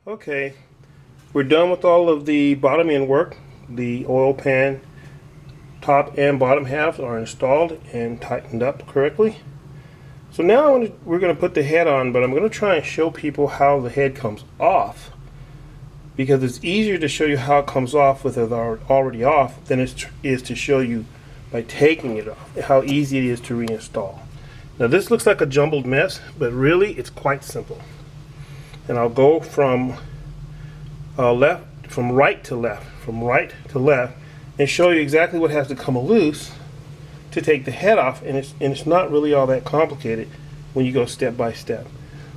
Okay, we're done with all of the bottom end work. The oil pan top and bottom halves are installed and tightened up correctly. So now we're going to put the head on, but I'm going to try and show people how the head comes off, because it's easier to show you how it comes off with it already off than it is to show you by taking it off, how easy it is to reinstall. Now this looks like a jumbled mess, but really it's quite simple. And I'll go from right to left, and show you exactly what has to come loose to take the head off. And it's not really all that complicated when you go step by step.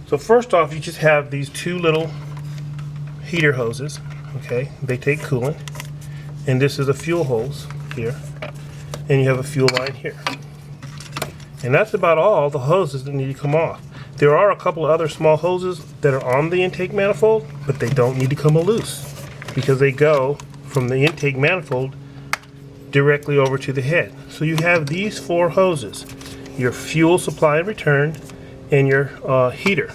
So first off, you just have these two little heater hoses. Okay, they take coolant, and this is a fuel hose here, and you have a fuel line here. And that's about all the hoses that need to come off. There are a couple of other small hoses that are on the intake manifold, but they don't need to come loose because they go from the intake manifold directly over to the head. So you have these four hoses: your fuel supply and return, and your heater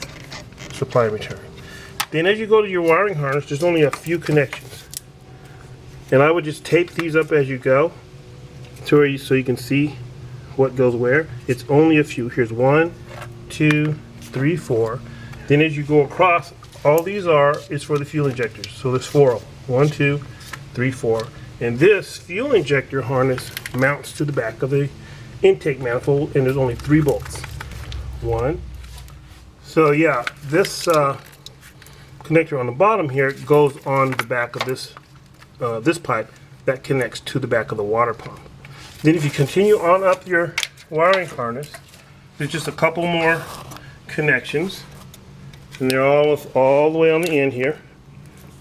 supply and return. Then as you go to your wiring harness, there's only a few connections. And I would just tape these up as you go so you can see what goes where. It's only a few. Here's 1, 2, 3, 4. Then as you go across, all these is for the fuel injectors. So there's 4 of them. 1, 2, 3, 4. And this fuel injector harness mounts to the back of the intake manifold, and there's only 3 bolts. 1. So yeah, this connector on the bottom here goes on the back of this pipe that connects to the back of the water pump. Then if you continue on up your wiring harness, there's just a couple more connections, and they're all the way on the end here.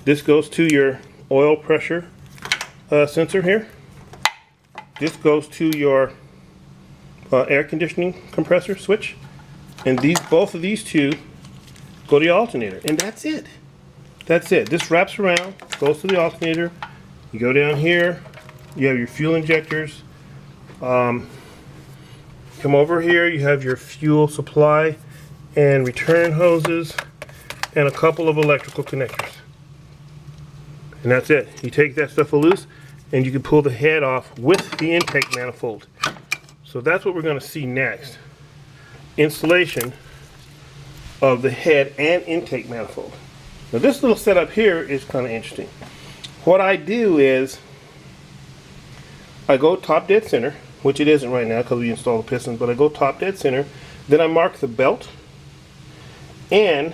This goes to your oil pressure sensor here. This goes to your air conditioning compressor switch, and both of these two go to the alternator, and that's it. That's it. This wraps around, goes to the alternator. You go down here, you have your fuel injectors. Come over here, you have your fuel supply and return hoses and a couple of electrical connectors. And that's it. You take that stuff loose and you can pull the head off with the intake manifold. So that's what we're going to see next. Installation of the head and intake manifold. Now this little setup here is kind of interesting. What I do is I go top dead center, which it isn't right now because we installed the pistons, but I go top dead center. Then I mark the belt and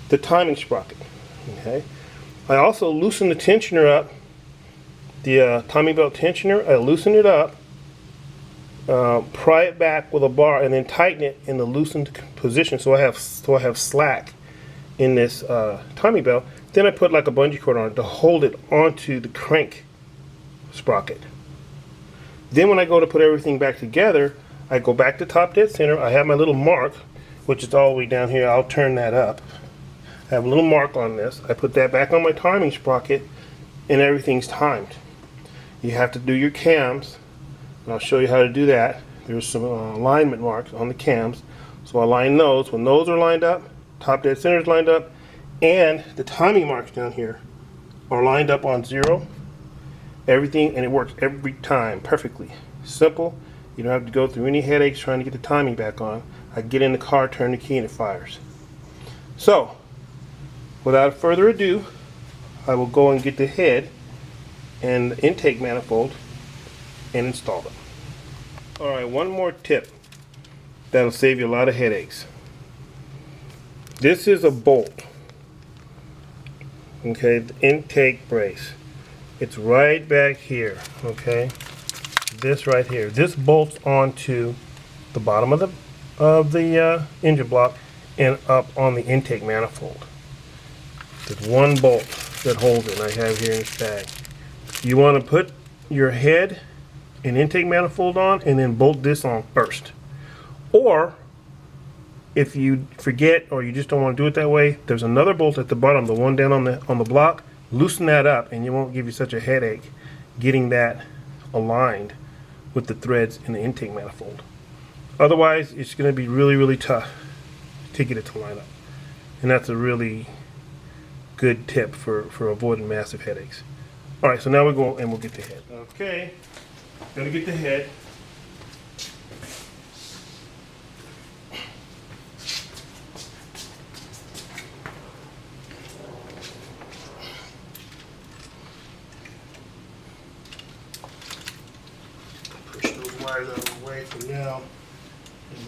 the timing sprocket. Okay. I also loosen the tensioner up, the timing belt tensioner. I loosen it up, pry it back with a bar, and then tighten it in the loosened position so I have slack in this timing belt. Then I put like a bungee cord on it to hold it onto the crank sprocket. Then when I go to put everything back together, I go back to top dead center. I have my little mark, which is all the way down here. I'll turn that up. I have a little mark on this. I put that back on my timing sprocket, and everything's timed. You have to do your cams, and I'll show you how to do that. There's some alignment marks on the cams, so I line those. When those are lined up, top dead center is lined up, and the timing marks down here are lined up on 0. Everything, and it works every time perfectly. Simple. You don't have to go through any headaches trying to get the timing back on. I get in the car, turn the key, and it fires. So, without further ado, I will go and get the head and the intake manifold and install them. Alright, one more tip that'll save you a lot of headaches. This is a bolt. Okay, the intake brace. It's right back here, okay? This right here. This bolts onto the bottom of the engine block and up on the intake manifold. There's one bolt that holds it, and I have here in this bag. You want to put your head and intake manifold on and then bolt this on first. Or if you forget or you just don't want to do it that way, there's another bolt at the bottom, the one down on the block. Loosen that up and it won't give you such a headache getting that aligned with the threads in the intake manifold. Otherwise, it's going to be really, really tough to get it to line up. And that's a really good tip for avoiding massive headaches. All right, so now we go and we'll get the head. Okay, gonna get the head. Push those wires out of the way for now. And,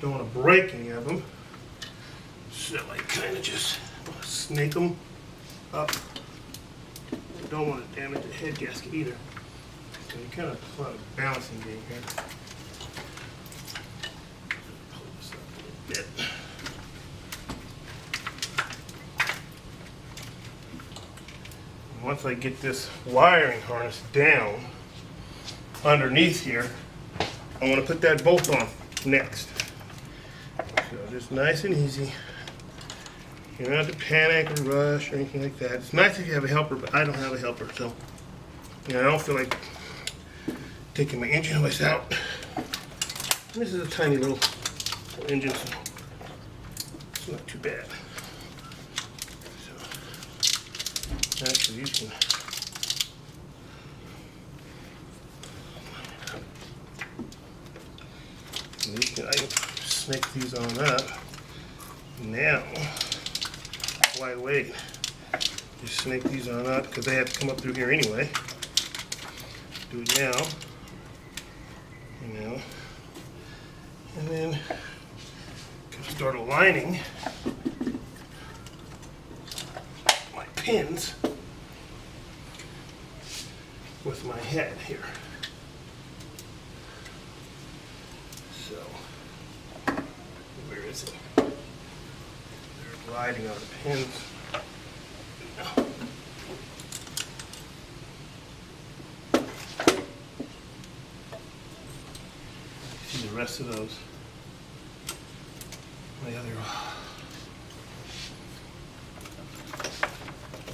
don't want to break any of them. So I kind of just snake them up. Don't want to damage the head gasket either. So you kind of play a balancing game here. Pull this up a little bit. And once I get this wiring harness down underneath here, I want to put that bolt on next. So just nice and easy. You don't have to panic or rush or anything like that. It's nice if you have a helper, but I don't have a helper, so I don't feel like taking my engine hoist out. And this is a tiny little engine, so it's not too bad. So actually, you can I can snake these on up. Now, why wait? Just snake these on up because they have to come up through here anyway. Do it now. And then start aligning my pins with my head here. So, where is it? They're gliding on the pins. See the rest of those. My other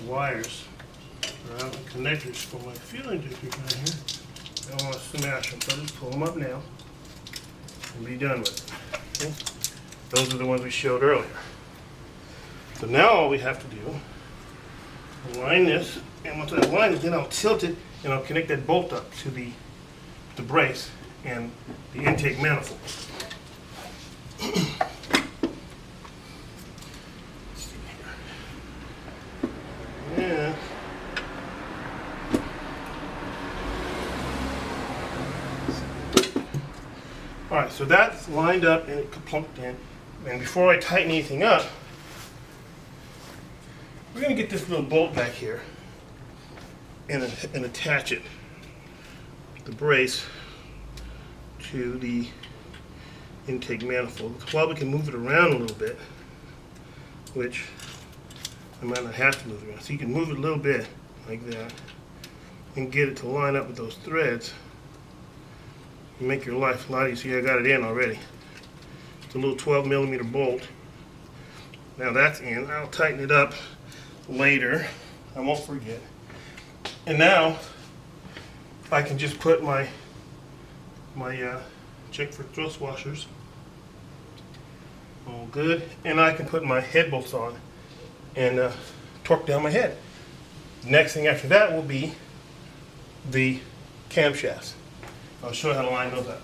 wires are out the connectors for my fuel injector down here. I don't want to smash them, so I'll just pull them up now and be done with them. Okay? Those are the ones we showed earlier. So now all we have to do is align this, and once I align it, then I'll tilt it and I'll connect that bolt up to the brace and the intake manifold. Yeah. All right, so that's lined up and it plunked in. And before I tighten anything up, we're going to get this little bolt back here and attach it, the brace, to the intake manifold. While we can move it around a little bit, which I might not have to move it around. So you can move it a little bit like that and get it to line up with those threads and make your life a lot easier. See, I got it in already. It's a little 12mm bolt. Now that's in. I'll tighten it up later. I won't forget. And now I can just put my check for thrust washers. All good. And I can put my head bolts on and torque down my head. Next thing after that will be the camshafts. I'll show you how to line those up.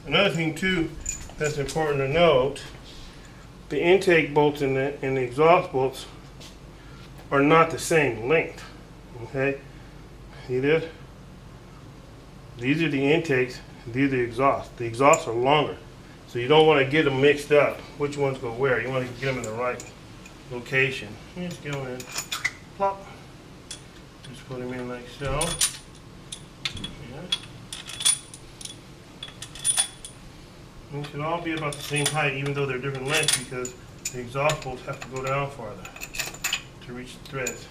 Another thing too that's important to note, the intake bolts and the exhaust bolts are not the same length. Okay? See this? These are the intakes, these are the exhausts. The exhausts are longer. So you don't want to get them mixed up. Which ones go where? You want to get them in the right location. Just go in, plop. Just put them in like so. Yeah. They should all be about the same height, even though they're different lengths, because the exhaust bolts have to go down farther to reach the threads.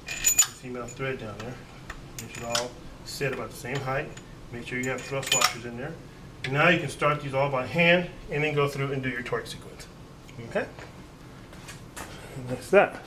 The female thread down there. They should all sit about the same height. Make sure you have thrust washers in there. And now you can start these all by hand and then go through and do your torque sequence. Okay? And that's that.